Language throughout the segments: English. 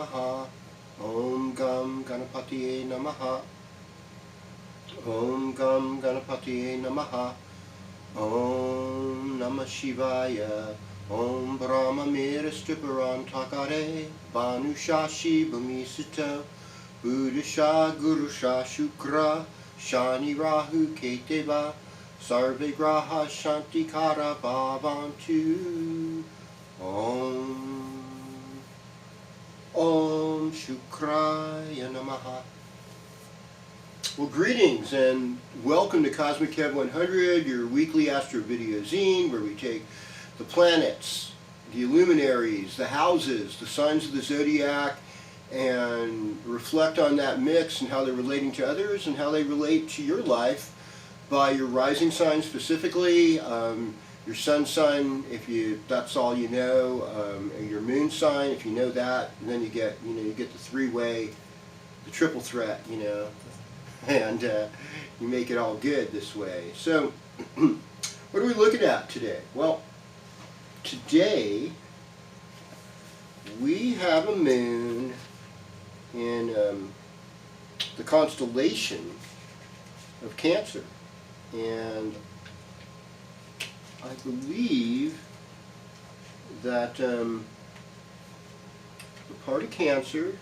Namaha. Om Gam Ganapatiye Namaha. Om Gam Ganapatiye Namaha. Om Namah Shivaya. Om Brahma Miristiparan Takare. Banushashi Bhamisita. Buddhisha Gurusha Shukra. Shani Rahu Keteva. Sarve Graha Shantikara Bhavantu. Om Shukraya Namaha. Well, greetings and welcome to KozmicKev100, your weekly astro video zine, where we take the planets, the luminaries, the houses, the signs of the zodiac, and reflect on that mix and how they're relating to others and how they relate to your life by your rising sign specifically, your sun sign, that's all you know, your moon sign, if you know that, and then you get the three-way, the triple threat, and you make it all good this way. So, what are we looking at today? Well, today we have a moon in the constellation of Cancer. And I believe that the part of Cancer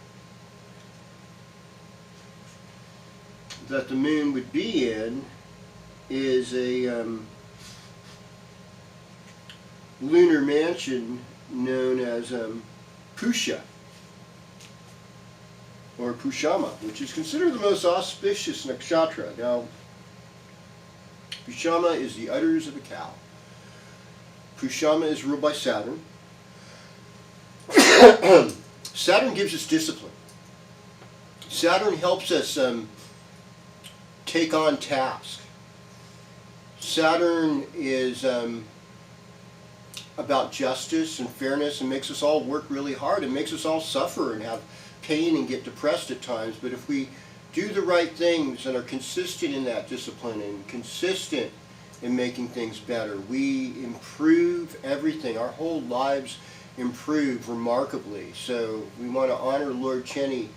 that the moon would be in is a lunar mansion known as Pusha, or Pushama, which is considered the most auspicious nakshatra. Now, Pushama is the udders of a cow. Pushama is ruled by Saturn. Saturn gives us discipline. Saturn helps us take on tasks. Saturn is about justice and fairness and makes us all work really hard and makes us all suffer and have pain and get depressed at times. But if we do the right things and are consistent in that discipline and consistent in making things better, we improve everything. Our whole lives improve remarkably. So we want to honor Lord Cheni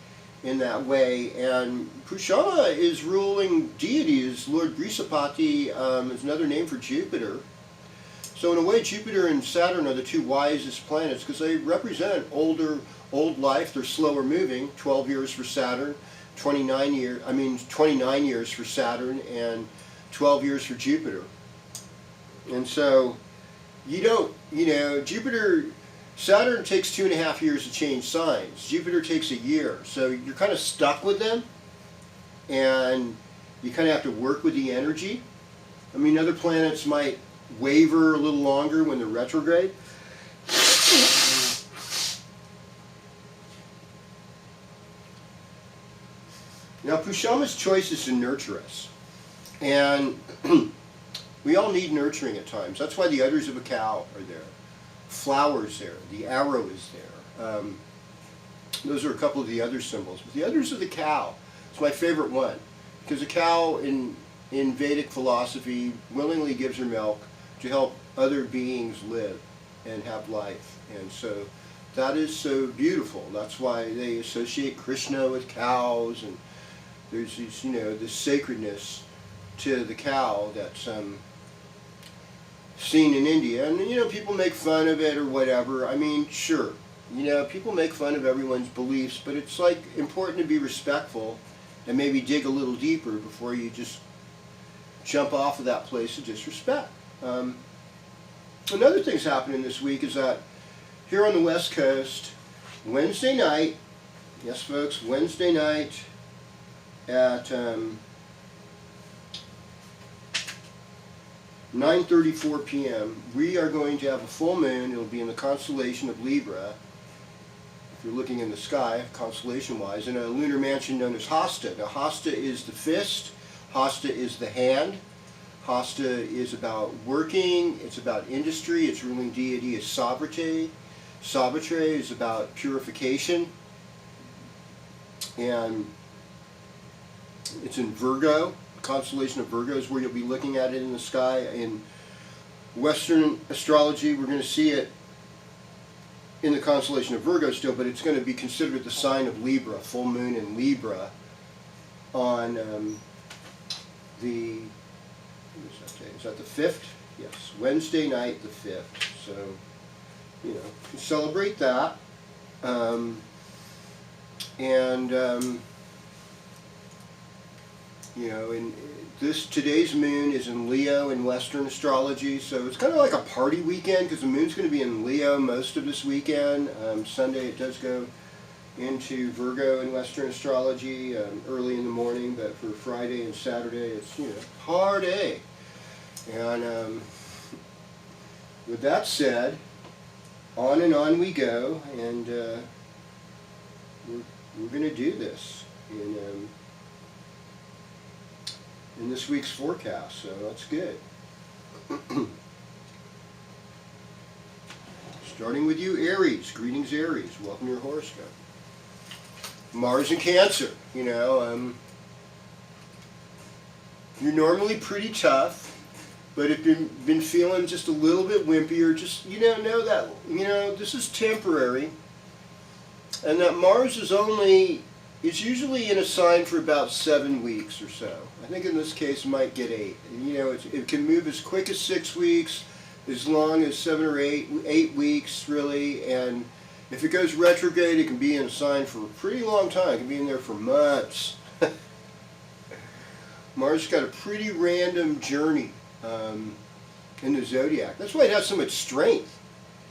in that way. And Pushama is ruling deity, is Lord Brisapati, is another name for Jupiter. So in a way, Jupiter and Saturn are the two wisest planets because they represent old life. They're slower moving. 12 years for Saturn. 29 years for Saturn and 12 years for Jupiter. And so Saturn takes 2.5 years to change signs. Jupiter takes a year. So you're kind of stuck with them and you kind of have to work with the energy. I mean, other planets might waver a little longer when they're retrograde. Now, Pushama's choice is to nurture us, and we all need nurturing at times. That's why the udders of a cow are there, flowers there, the arrow is there. Those are a couple of the other symbols. But the udders of the cow is my favorite one, because a cow in Vedic philosophy willingly gives her milk to help other beings live and have life, and so that is so beautiful. That's why they associate Krishna with cows, and there's this, this sacredness to the cow that's seen in India. And, people make fun of it or whatever. I mean, sure, people make fun of everyone's beliefs, but it's like important to be respectful and maybe dig a little deeper before you just jump off of that place of disrespect. Another thing's happening this week is that here on the West Coast, Wednesday night, yes folks, Wednesday night, at 9:34 p.m. we are going to have a full moon. It'll be in the constellation of Libra, if you're looking in the sky, constellation-wise, in a lunar mansion known as Hasta. Now, Hasta is the fist, Hasta is the hand, Hasta is about working, it's about industry, its ruling deity is Savitre. Savitre is about purification, and it's in Virgo. The constellation of Virgo is where you'll be looking at it in the sky. In Western astrology, we're going to see it in the constellation of Virgo still, but it's going to be considered the sign of Libra, full moon in Libra on the, what is that day? Is that the 5th? Yes, Wednesday night the 5th. So, you know, celebrate that. You know, in today's moon is in Leo in Western astrology, so it's kind of like a party weekend because the moon's going to be in Leo most of this weekend. Sunday it does go into Virgo in Western astrology early in the morning, but for Friday and Saturday it's, you know, party. And with that said, on and on we go, and we're going to do this in this week's forecast, so that's good. Starting with you, Aries. Greetings, Aries. Welcome to your horoscope. Mars in Cancer. You know, you're normally pretty tough, but if you've been feeling just a little bit wimpy, or just, you know that, you know, this is temporary, and that Mars is usually in a sign for about 7 weeks or so. I think in this case it might get 8. And, you know, it can move as quick as 6 weeks, as long as 7 or 8 weeks really, and if it goes retrograde it can be in a sign for a pretty long time. It can be in there for months. Mars has got a pretty random journey in the zodiac. That's why it has so much strength,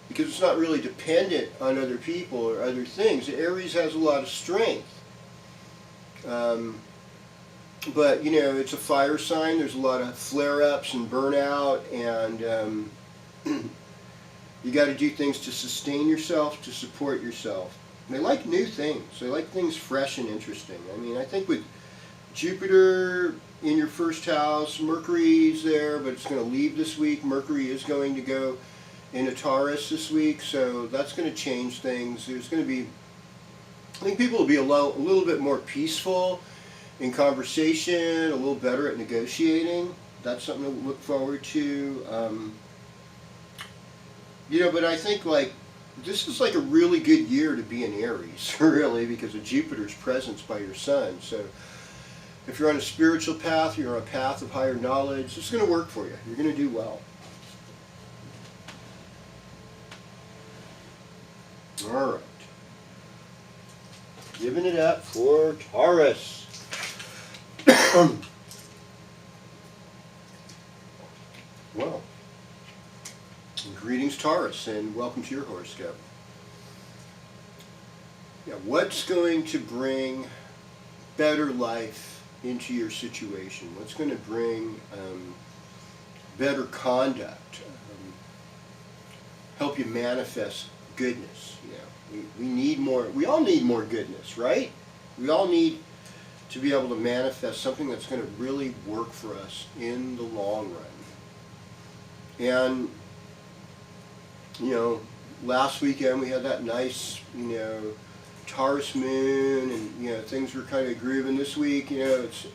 because it's not really dependent on other people or other things. Aries has a lot of strength. But, you know, it's a fire sign. There's a lot of flare-ups and burnout, and you got to do things to sustain yourself, to support yourself. And they like new things. They like things fresh and interesting. I mean, I think with Jupiter in your first house, Mercury's there, but it's going to leave this week. Mercury is going to go into Taurus this week, so that's going to change things. There's going to be, I think people will be a little bit more peaceful in conversation, a little better at negotiating. That's something to look forward to. You know, but I think like this is like a really good year to be in Aries, really, because of Jupiter's presence by your sun. So if you're on a spiritual path, you're on a path of higher knowledge, it's going to work for you. You're going to do well. All right. Giving it up for Taurus. Well, greetings, Taurus, and welcome to your horoscope. Yeah, what's going to bring better life into your situation? What's going to bring better conduct? Help you manifest goodness. You know, we need more. We all need more goodness, right? We all need to be able to manifest something that's going to really work for us in the long run. And, you know, last weekend we had that nice, you know, Taurus moon, and, you know, things were kind of grooving. This week, you know, it's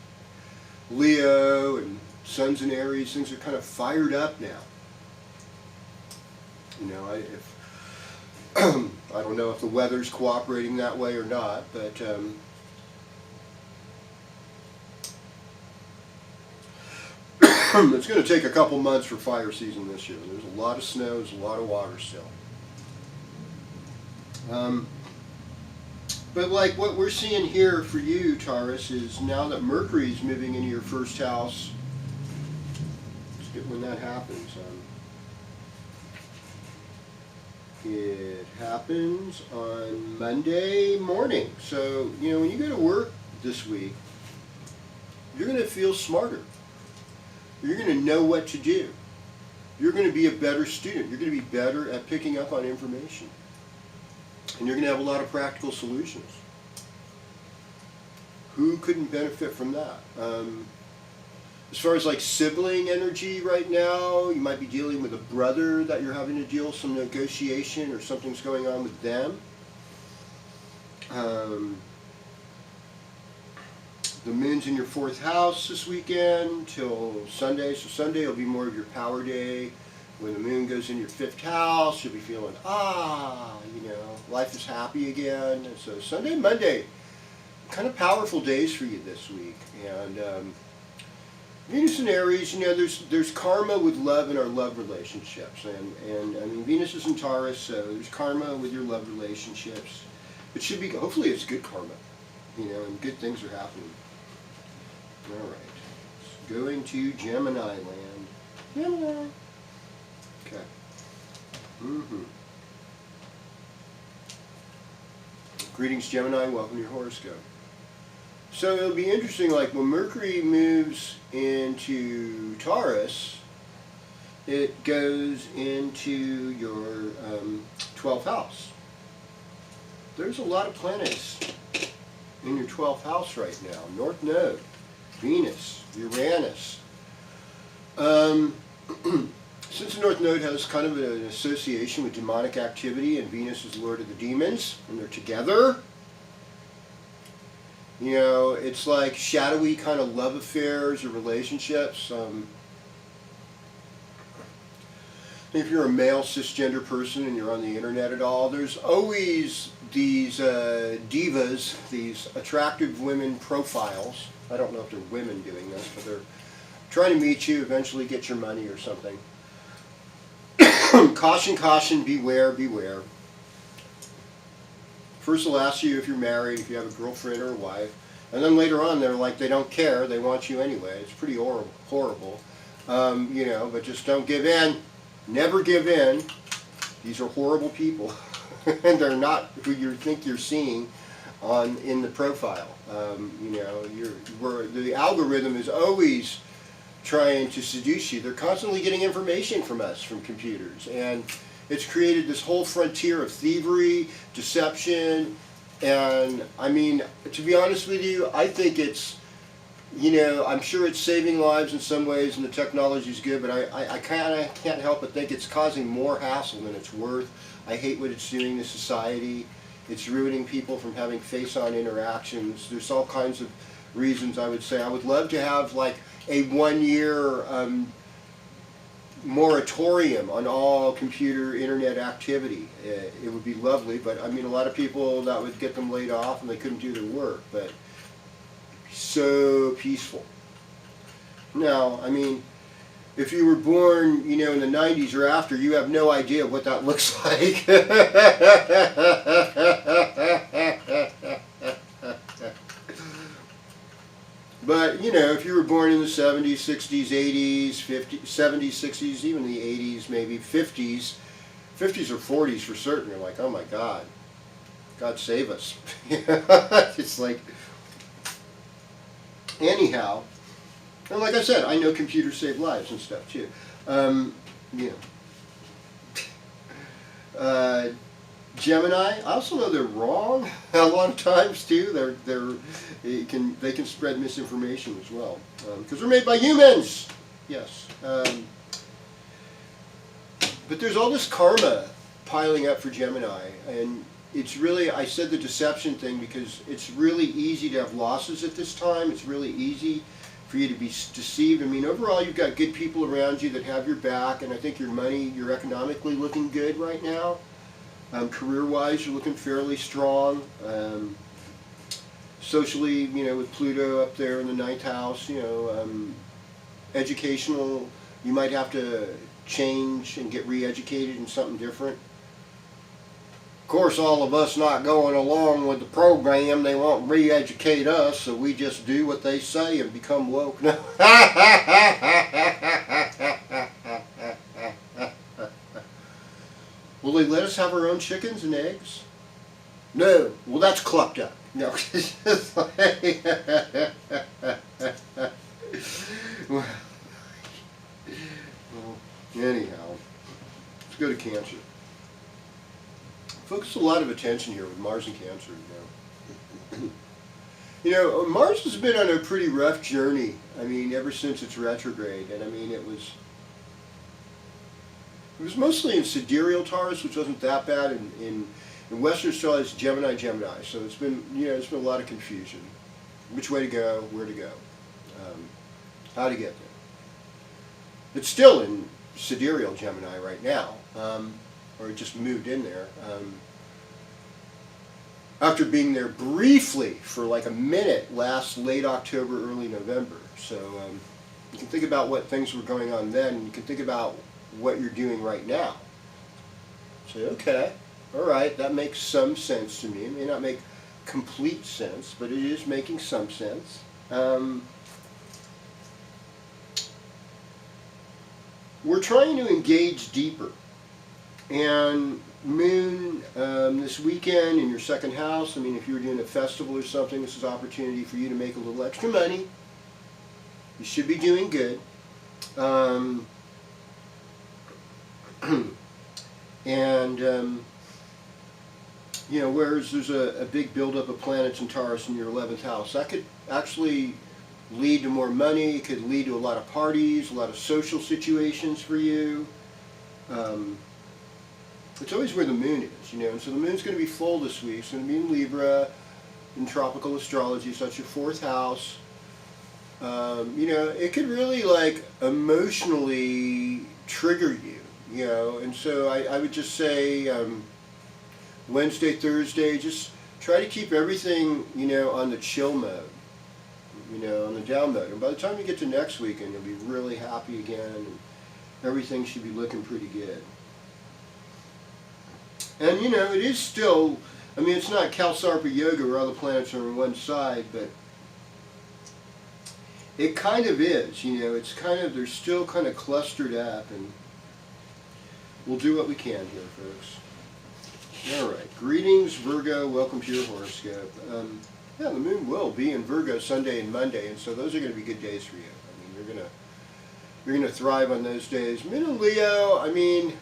Leo and Sun's in Aries. Things are kind of fired up now. You know, I don't know if the weather's cooperating that way or not, but it's going to take a couple months for fire season this year. There's a lot of snow, there's a lot of water still. But like what we're seeing here for you, Taurus, is now that Mercury's moving into your first house, let's get when that happens. It happens on Monday morning. So, you know, when you go to work this week, you're going to feel smarter. You're going to know what to do. You're going to be a better student. You're going to be better at picking up on information. And you're going to have a lot of practical solutions. Who couldn't benefit from that? As far as like sibling energy right now, you might be dealing with a brother that you're having to deal with some negotiation, or something's going on with them. The moon's in your 4th house this weekend till Sunday, so Sunday will be more of your power day, When the moon goes in your 5th house, you'll be feeling, life is happy again. And so Sunday and Monday, kind of powerful days for you this week. And Venus and Aries, there's karma with love in our love relationships. And I mean, Venus is in Taurus, so there's karma with your love relationships. It should be, hopefully it's good karma, and good things are happening. All right. Going to Gemini land. Gemini. Okay. Greetings, Gemini. Welcome to your horoscope. So it'll be interesting, like when Mercury moves into Taurus, it goes into your 12th house. There's a lot of planets in your 12th house right now. North Node, Venus, Uranus. Since the North Node has kind of an association with demonic activity, and Venus is Lord of the Demons, and they're together, it's like shadowy kind of love affairs or relationships. If you're a male cisgender person and you're on the internet at all, there's always these divas, these attractive women profiles. I don't know if they're women doing this, but they're trying to meet you, eventually get your money or something. Caution, caution, beware, beware. First they'll ask you if you're married, if you have a girlfriend or a wife, and then later on they're like, they don't care, they want you anyway. It's pretty horrible. But just don't give in. Never give in. These are horrible people, and they're not who you think you're seeing in the profile. The algorithm is always trying to seduce you. They're constantly getting information from us, from computers, and it's created this whole frontier of thievery, deception, and I mean, to be honest with you, I think it's, I'm sure it's saving lives in some ways and the technology's good, but I kind of can't help but think it's causing more hassle than it's worth. I hate what it's doing to society. It's ruining people from having face-on interactions. There's all kinds of reasons I would say. I would love to have like a 1-year moratorium on all computer internet activity. It would be lovely, but I mean, a lot of people, that would get them laid off and they couldn't do their work, but it'd be so peaceful. Now, I mean, if you were born, in the 90s or after, you have no idea what that looks like. But, if you were born in the 70s, 60s, 80s, 50s, 70s, 60s, even the 80s, maybe 50s, 50s or 40s for certain, you're like, oh my God, God save us. It's like, anyhow, and like I said, I know computers save lives and stuff too. Gemini, I also know they're wrong a lot of times too. They can spread misinformation as well, because they're made by humans. Yes, but there's all this karma piling up for Gemini, and it's really, I said the deception thing because it's really easy to have losses at this time. It's really easy for you to be deceived. I mean, overall, you've got good people around you that have your back, and I think you're economically looking good right now. Career-wise, you're looking fairly strong. Socially, with Pluto up there in the 9th house, educational, you might have to change and get re-educated in something different. Of course, all of us not going along with the program, they won't re-educate us, so we just do what they say and become woke. No. Will they let us have our own chickens and eggs? No. Well, that's clucked up. No. Well, anyhow, let's go to Cancer. Focus a lot of attention here with Mars and Cancer. Mars has been on a pretty rough journey. I mean, ever since it's retrograde, and I mean, it was mostly in sidereal Taurus, which wasn't that bad. In Western astrology, it's Gemini. So it's been, it's been a lot of confusion. Which way to go, where to go, how to get there. It's still in sidereal Gemini right now, or it just moved in there. After being there briefly for like a minute last late October, early November. So you can think about what things were going on then, and you can think about what you're doing right now. Say, okay, all right, that makes some sense to me. It may not make complete sense, but it is making some sense. We're trying to engage deeper. And Moon, this weekend in your second house, I mean, if you were doing a festival or something, this is an opportunity for you to make a little extra money. You should be doing good. You know, whereas there's a big buildup of planets in Taurus in your 11th house, that could actually lead to more money. It could lead to a lot of parties, a lot of social situations for you. It's always where the moon is, you know, and so the moon's going to be full this week. It's going to be in Libra, in tropical astrology, so that's your 4th house. You know, it could really, like, emotionally trigger you, you know, and so I would just say Wednesday, Thursday, just try to keep everything, you know, on the chill mode, you know, on the down mode. And by the time you get to next weekend, you'll be really happy again, and everything should be looking pretty good. And, you know, it is still, I mean, it's not Kalsarpa Yoga where all the planets are on one side, but it kind of is, you know, it's kind of, they're still kind of clustered up, and we'll do what we can here, folks. All right, greetings, Virgo, welcome to your horoscope. Yeah, the moon will be in Virgo Sunday and Monday, and so those are going to be good days for you. I mean, you're gonna thrive on those days. Moon and Leo, I mean,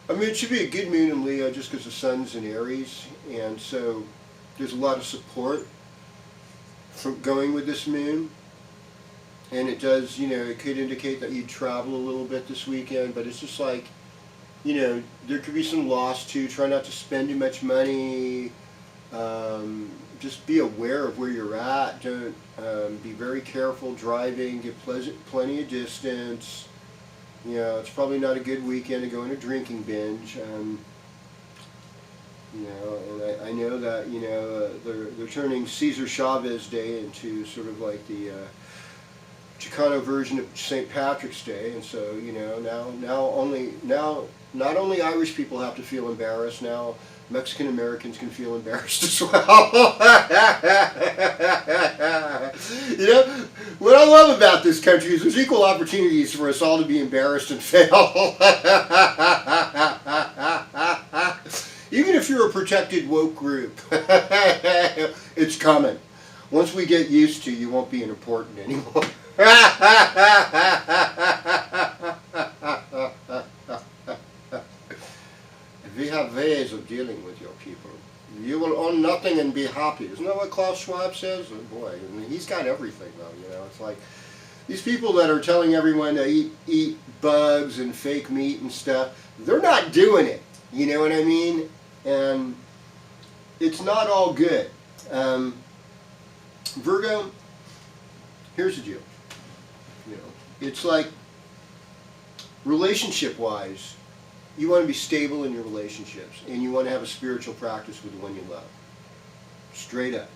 it should be a good moon in Leo just because the sun's in Aries, and so there's a lot of support from going with this moon. And it does, you know, it could indicate that you'd travel a little bit this weekend, but it's just like, you know, there could be some loss too. Try not to spend too much money. Just be aware of where you're at. Don't be very careful driving. Get plenty of distance. You know, it's probably not a good weekend to go on a drinking binge. You know, and I know that, you know, they're turning Cesar Chavez Day into sort of like the Chicano version of St. Patrick's Day, and so, you know, now not only Irish people have to feel embarrassed, now Mexican Americans can feel embarrassed as well. You know, what I love about this country is there's equal opportunities for us all to be embarrassed and fail. Even if you're a protected woke group, it's coming. Once we get used to, you won't be important anymore. We have ways of dealing with your people. You will own nothing and be happy. Isn't that what Klaus Schwab says? Oh boy, I mean, he's got everything though, you know. It's like these people that are telling everyone to eat bugs and fake meat and stuff, they're not doing it. You know what I mean? And it's not all good. Virgo, here's the deal. You know, it's like relationship-wise, you want to be stable in your relationships, and you want to have a spiritual practice with the one you love. Straight up.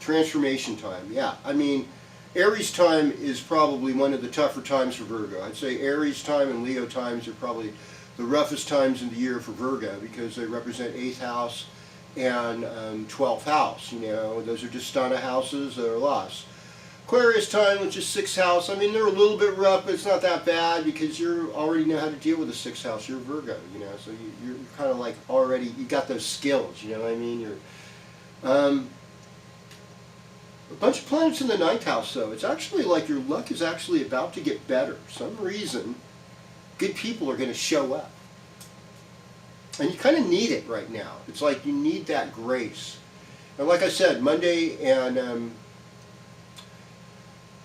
Transformation time, yeah. I mean, Aries time is probably one of the tougher times for Virgo. I'd say Aries time and Leo times are probably the roughest times in the year for Virgo because they represent 8th house and 12th house. You know, those are just sthana houses that are lost. Aquarius time, which is 6th house, I mean, they're a little bit rough, but it's not that bad because you already know how to deal with the 6th house. You're Virgo, you know, so you're kind of like already, you got those skills, you know what I mean? You're, a bunch of planets in the 9th house, though. It's actually like your luck is actually about to get better. For some reason, good people are going to show up. And you kind of need it right now. It's like you need that grace. And like I said, Monday and,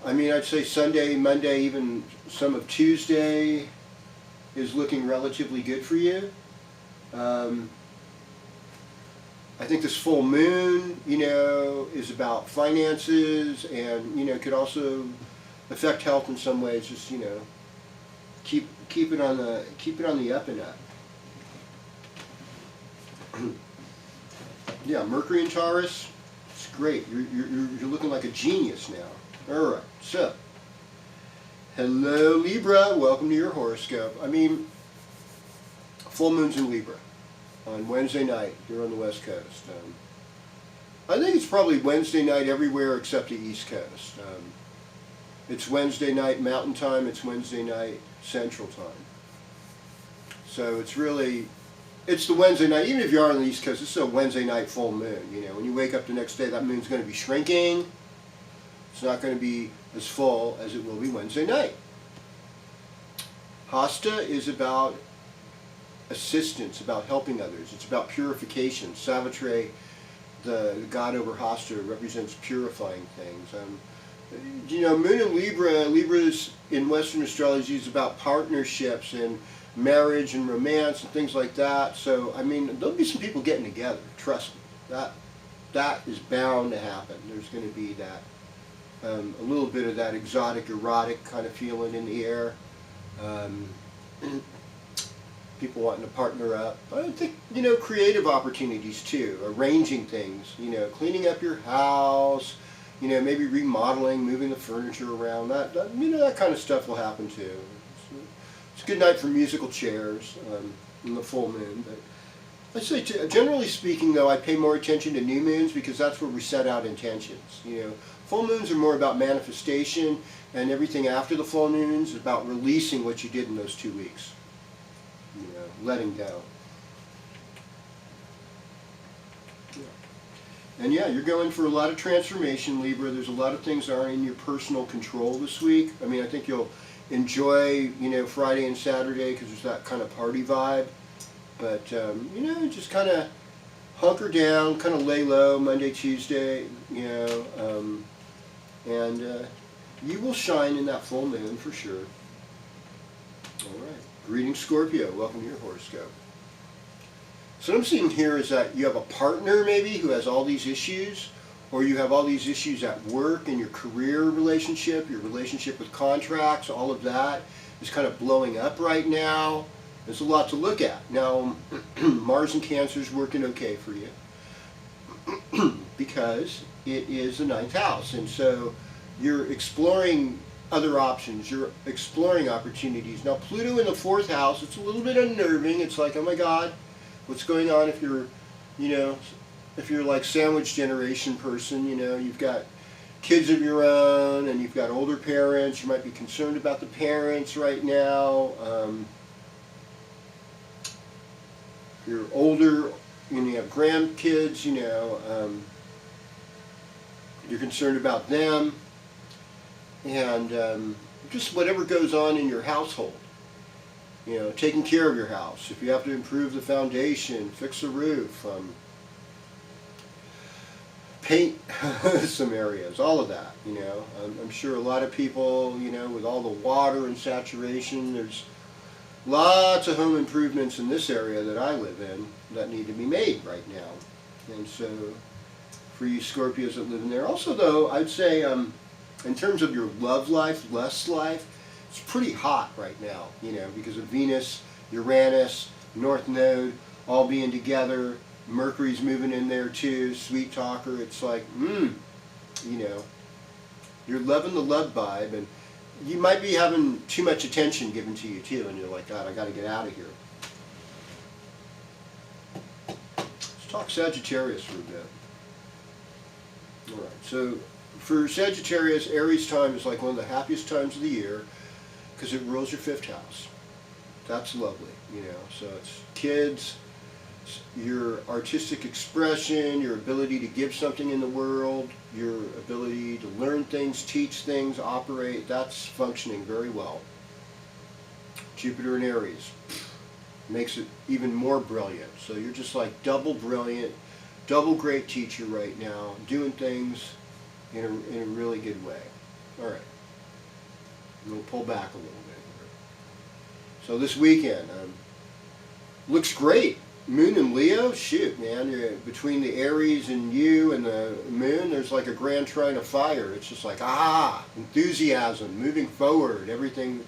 I mean, I'd say Sunday, Monday, even some of Tuesday is looking relatively good for you. I think this full moon, you know, is about finances and, you know, could also affect health in some ways. Just, you know, keep it on the up and up. Yeah, Mercury in Taurus, it's great. You're looking like a genius now. All right, so hello Libra, welcome to your horoscope. I mean, full moon's in Libra on Wednesday night here on the West Coast. I think it's probably Wednesday night everywhere except the East Coast. It's Wednesday night Mountain Time. It's Wednesday night Central Time. So it's really. It's the Wednesday night, even if you are on the East Coast, it's a Wednesday night full moon. You know, when you wake up the next day, that moon's going to be shrinking. It's not going to be as full as it will be Wednesday night. Hasta is about assistance, about helping others. It's about purification. Savitri, the god over Hasta, represents purifying things. You know, Moon in Libra, Libra's in Western astrology is about partnerships and marriage and romance and things like that. So, I mean, there'll be some people getting together. Trust me. That is bound to happen. There's going to be that, a little bit of that exotic, erotic kind of feeling in the air. People wanting to partner up. I think, you know, creative opportunities too. Arranging things, you know, cleaning up your house, you know, maybe remodeling, moving the furniture around. You know, that kind of stuff will happen too. It's a good night for musical chairs in the full moon. But I'd say, generally speaking, though, I pay more attention to new moons because that's where we set out intentions. You know, full moons are more about manifestation, and everything after the full moons is about releasing what you did in those 2 weeks. You know, letting go. Yeah. And yeah, you're going for a lot of transformation, Libra. There's a lot of things that aren't in your personal control this week. I mean, I think you'll enjoy, you know, Friday and Saturday because there's that kind of party vibe. But, you know, just kind of hunker down, kind of lay low Monday, Tuesday, you know, and you will shine in that full moon for sure. All right. Greetings, Scorpio. Welcome to your horoscope. So what I'm seeing here is that you have a partner maybe who has all these issues, or you have all these issues at work, in your career relationship, your relationship with contracts, all of that is kind of blowing up right now. There's a lot to look at. Now, Mars in Cancer is working okay for you because it is the 9th house. And so you're exploring other options. You're exploring opportunities. Now, Pluto in the 4th house, it's a little bit unnerving. It's like, oh my God, what's going on if you're, you know, if you're like sandwich generation person, you know, you've got kids of your own and you've got older parents, you might be concerned about the parents right now. You're older and you have grandkids, you know, you're concerned about them and just whatever goes on in your household. You know, taking care of your house. If you have to improve the foundation, fix the roof, paint some areas, all of that, you know. I'm sure a lot of people, you know, with all the water and saturation, there's lots of home improvements in this area that I live in that need to be made right now. And so, for you Scorpios that live in there. Also though, I'd say, in terms of your love life, lust life, it's pretty hot right now, you know, because of Venus, Uranus, North Node, all being together. Mercury's moving in there too, sweet talker. It's like, you know, you're loving the love vibe, and you might be having too much attention given to you too, and you're like, God, I got to get out of here. Let's talk Sagittarius for a bit. All right, so for Sagittarius, Aries time is like one of the happiest times of the year because it rules your 5th house. That's lovely, you know. So it's kids, your artistic expression, your ability to give something in the world, your ability to learn things, teach things, operate, that's functioning very well. Jupiter in Aries makes it even more brilliant. So you're just like double brilliant, double great teacher right now, doing things in a really good way. All right. I'm going to pull back a little bit here. So this weekend looks great. Moon and Leo, shoot, man, between the Aries and you and the moon, there's like a grand trine of fire. It's just like, enthusiasm, moving forward. Everything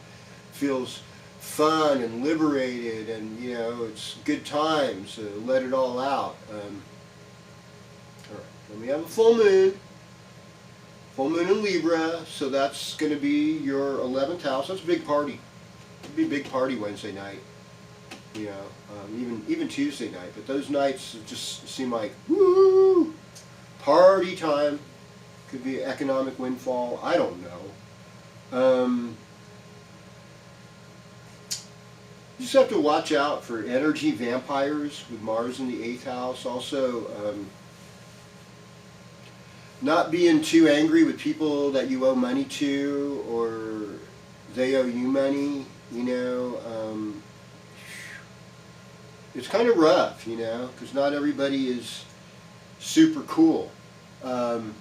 feels fun and liberated, and, you know, it's good times. Let it all out. All right, then we have a full moon. Full moon in Libra, so that's going to be your 11th house. That's a big party. It'll be a big party Wednesday night. You know, even Tuesday night, but those nights just seem like, woo, party time. Could be economic windfall, I don't know. You just have to watch out for energy vampires with Mars in the 8th house. Also, not being too angry with people that you owe money to, or they owe you money, you know. It's kind of rough, you know, because not everybody is super cool. One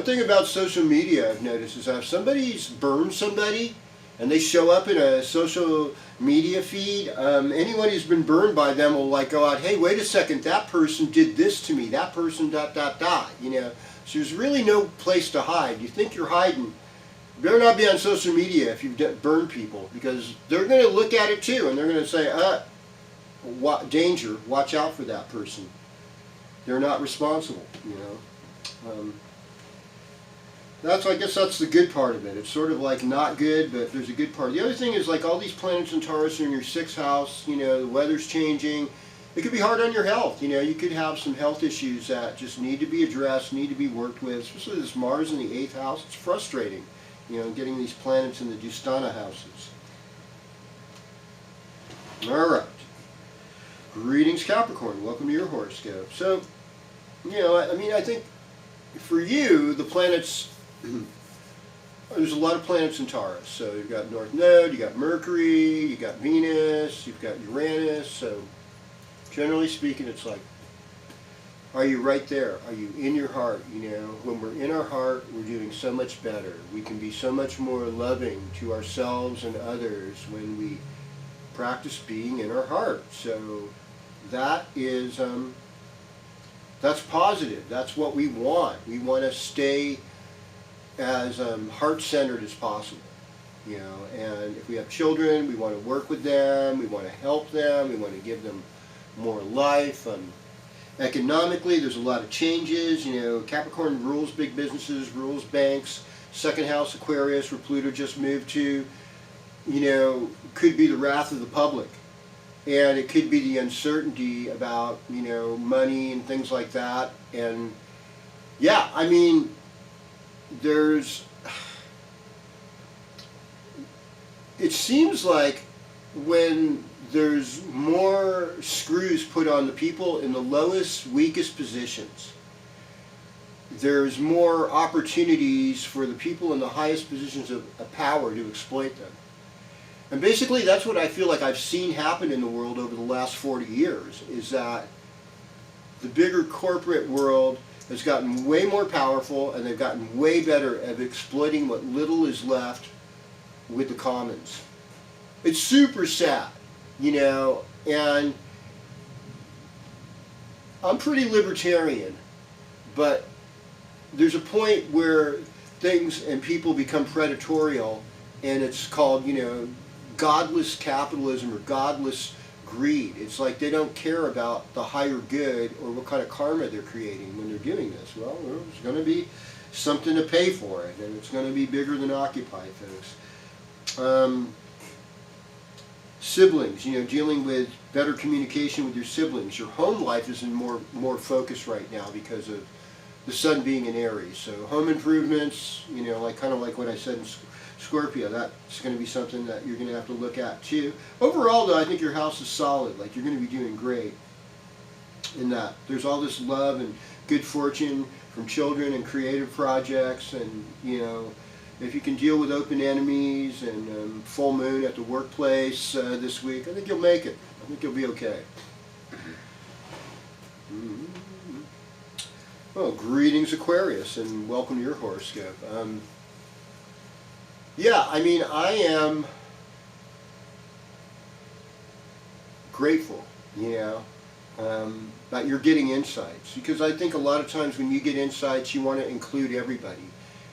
thing about social media I've noticed is that if somebody's burned somebody and they show up in a social media feed, anyone who's been burned by them will like go out, hey, wait a second, that person did this to me, that person ... you know. So there's really no place to hide. You think you're hiding. You better not be on social media if you've burned people, because they're going to look at it too, and they're going to say, danger, watch out for that person. They're not responsible, you know. I guess that's the good part of it. It's sort of like not good, but there's a good part. The other thing is, like, all these planets in Taurus are in your 6th house, you know, the weather's changing. It could be hard on your health, you know. You could have some health issues that just need to be addressed, need to be worked with, especially this Mars in the 8th house. It's frustrating, you know, getting these planets in the Dustana houses. All right. Greetings, Capricorn. Welcome to your horoscope. So, you know, I mean, I think for you, the planets, there's a lot of planets in Taurus. So you've got North Node, you got Mercury, you got Venus, you've got Uranus. So generally speaking, it's like, are you right there? Are you in your heart? You know, when we're in our heart, we're doing so much better. We can be so much more loving to ourselves and others when we practice being in our heart. So that is, that's positive. That's what we want. We want to stay as heart-centered as possible, you know. And if we have children, we want to work with them. We want to help them. We want to give them more life. Economically, there's a lot of changes. You know, Capricorn rules big businesses, rules banks. 2nd house Aquarius, where Pluto just moved to, you know, could be the wrath of the public. And it could be the uncertainty about, you know, money and things like that. And yeah, I mean, it seems like when there's more screws put on the people in the lowest, weakest positions, there's more opportunities for the people in the highest positions of power to exploit them. And basically that's what I feel like I've seen happen in the world over the last 40 years, is that the bigger corporate world has gotten way more powerful, and they've gotten way better at exploiting what little is left with the commons. It's super sad, you know, and I'm pretty libertarian, but there's a point where things and people become predatorial, and it's called, you know, godless capitalism or godless greed. It's like they don't care about the higher good or what kind of karma they're creating when they're doing this. Well, there's going to be something to pay for it, and it's going to be bigger than Occupy, folks. Siblings, you know, dealing with better communication with your siblings. Your home life is in more focus right now because of the sun being in Aries. So home improvements, you know, like kind of like what I said in Scorpio, that's going to be something that you're going to have to look at too. Overall, though, I think your house is solid. Like, you're going to be doing great in that. There's all this love and good fortune from children and creative projects, and, you know, if you can deal with open enemies and full moon at the workplace this week, I think you'll make it. I think you'll be okay. Well, greetings, Aquarius, and welcome to your horoscope. Yeah, I mean, I am grateful you know, that you're getting insights. Because I think a lot of times when you get insights, you want to include everybody.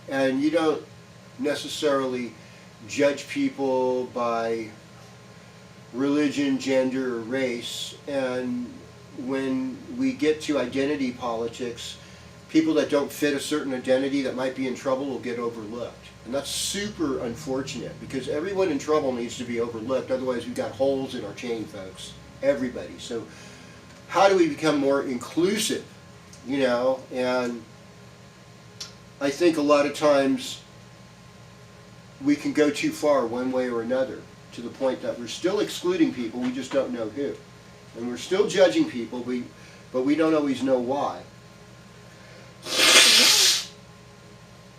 And you don't necessarily judge people by religion, gender, or race. And when we get to identity politics, people that don't fit a certain identity that might be in trouble will get overlooked. And that's super unfortunate, because everyone in trouble needs to be overlooked. Otherwise we've got holes in our chain, folks. Everybody. So how do we become more inclusive? You know, and I think a lot of times we can go too far one way or another, to the point that we're still excluding people, we just don't know who. And we're still judging people, but we don't always know why.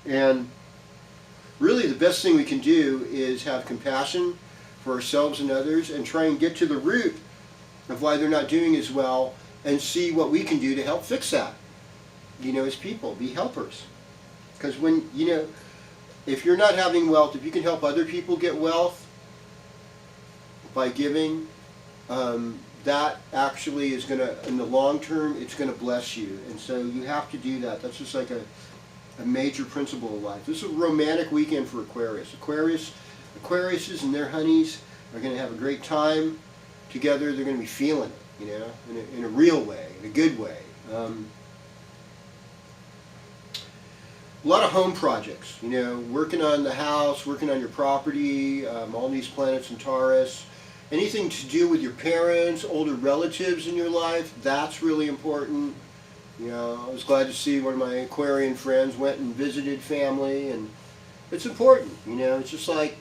And really the best thing we can do is have compassion for ourselves and others, and try and get to the root of why they're not doing as well, and see what we can do to help fix that. You know, as people, be helpers. Because when, you know, if you're not having wealth, if you can help other people get wealth by giving, that actually is going to, in the long term, it's going to bless you. And so you have to do that. That's just like a major principle of life. This is a romantic weekend for Aquarius. Aquariuses and their honeys are going to have a great time together. They're going to be feeling it, you know, in a real way, in a good way. A lot of home projects, you know, working on the house, working on your property, all these planets in Taurus. Anything to do with your parents, older relatives in your life, that's really important. You know, I was glad to see one of my Aquarian friends went and visited family, and it's important, you know, it's just like,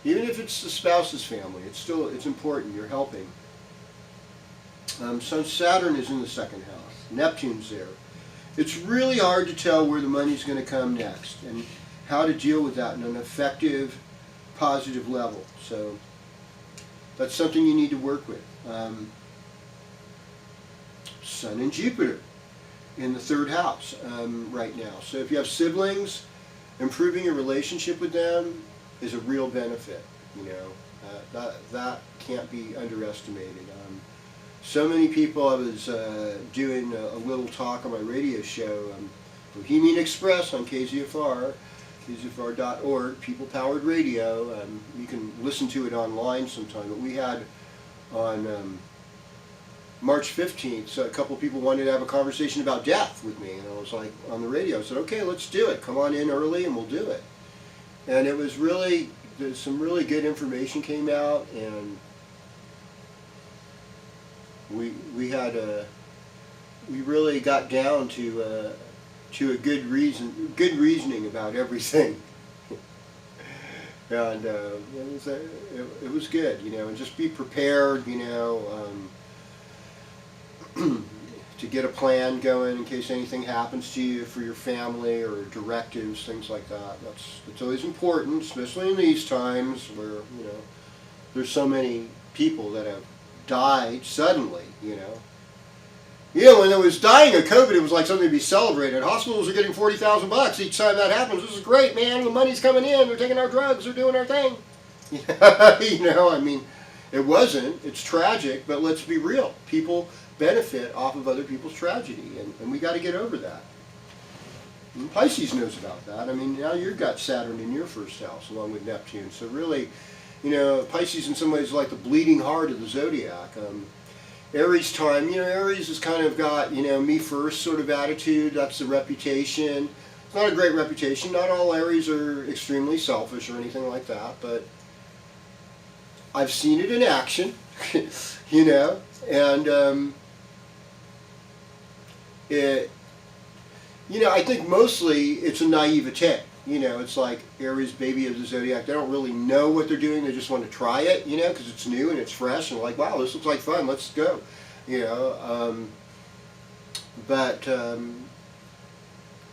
even if it's the spouse's family, it's important, you're helping. Saturn is in the second house, Neptune's there. It's really hard to tell where the money's going to come next, and how to deal with that in an effective, positive level. So that's something you need to work with. Sun and Jupiter in the third house right now. So if you have siblings, improving your relationship with them is a real benefit. You know, that can't be underestimated. So many people, I was doing a little talk on my radio show, Bohemian Express on KZFR, KZFR.org, people-powered radio. You can listen to it online sometime, but we had on March 15th, so a couple of people wanted to have a conversation about death with me, and I was like, on the radio, I said, okay, let's do it. Come on in early and we'll do it. And it was really, some really good information came out, and we really got down to a good reasoning about everything. And it was good, you know, and just be prepared, you know, to get a plan going in case anything happens to you, for your family, or directives, things like that. That's always important, especially in these times where, you know, there's so many people that have died suddenly, you know. You know, when it was dying of COVID, it was like something to be celebrated. Hospitals are getting $40,000 each time that happens. This is great, man. The money's coming in. They're taking our drugs. They're doing our thing. You know, I mean, it wasn't. It's tragic, but let's be real. People benefit off of other people's tragedy, and we got to get over that. And Pisces knows about that. I mean, now you've got Saturn in your first house along with Neptune. So really, you know, Pisces in some ways is like the bleeding heart of the zodiac. Aries time, you know, Aries has kind of got, you know, me first sort of attitude. That's the reputation. It's not a great reputation. Not all Aries are extremely selfish or anything like that, but I've seen it in action, you know, and you know, I think mostly it's a naivete. You know, it's like Aries, baby of the zodiac. They don't really know what they're doing. They just want to try it, you know, because it's new and it's fresh, and like, wow, this looks like fun. Let's go, you know.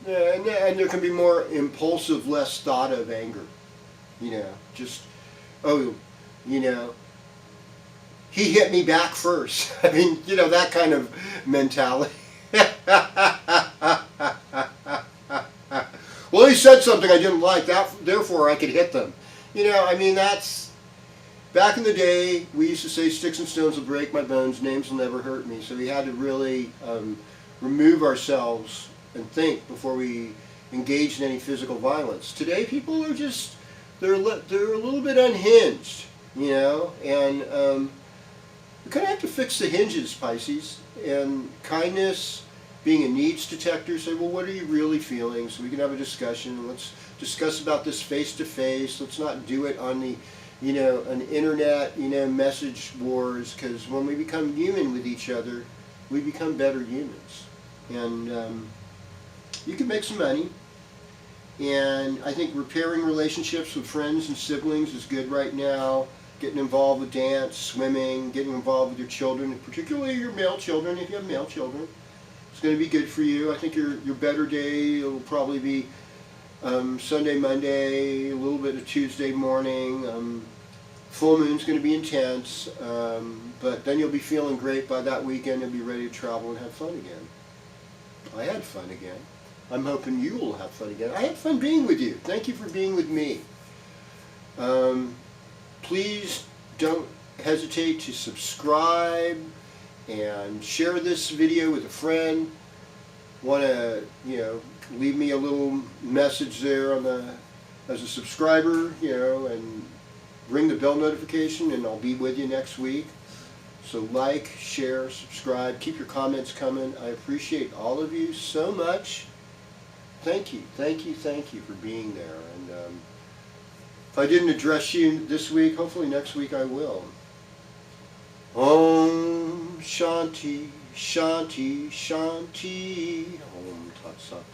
And there can be more impulsive, less thought of anger. You know, just, oh, you know, he hit me back first. I mean, you know, that kind of mentality. Well, he said something I didn't like, that therefore I could hit them. You know, I mean, that's back in the day, we used to say sticks and stones will break my bones, names will never hurt me. So we had to really remove ourselves and think before we engaged in any physical violence. Today, people are just, they're a little bit unhinged, you know, and we kind of have to fix the hinges, Pisces. And kindness, being a needs detector, say, well, what are you really feeling? So we can have a discussion. Let's discuss about this face to face. Let's not do it on the, you know, an internet, you know, message wars, because when we become human with each other, we become better humans. And you can make some money. And I think repairing relationships with friends and siblings is good right now. Getting involved with dance, swimming, getting involved with your children, particularly your male children, if you have male children. It's going to be good for you. I think your better day will probably be Sunday, Monday, a little bit of Tuesday morning. Full moon's going to be intense, but then you'll be feeling great by that weekend. You'll be ready to travel and have fun again. I had fun again. I'm hoping you will have fun again. I had fun being with you. Thank you for being with me. Please don't hesitate to subscribe and share this video with a friend. Want to, you know, leave me a little message there on the, as a subscriber, you know, and ring the bell notification, and I'll be with you next week. So like, share, subscribe, keep your comments coming. I appreciate all of you so much. Thank you, thank you, thank you for being there. And if I didn't address you this week, hopefully next week I will. Om Shanti, Shanti, Shanti. Om Tat Sat.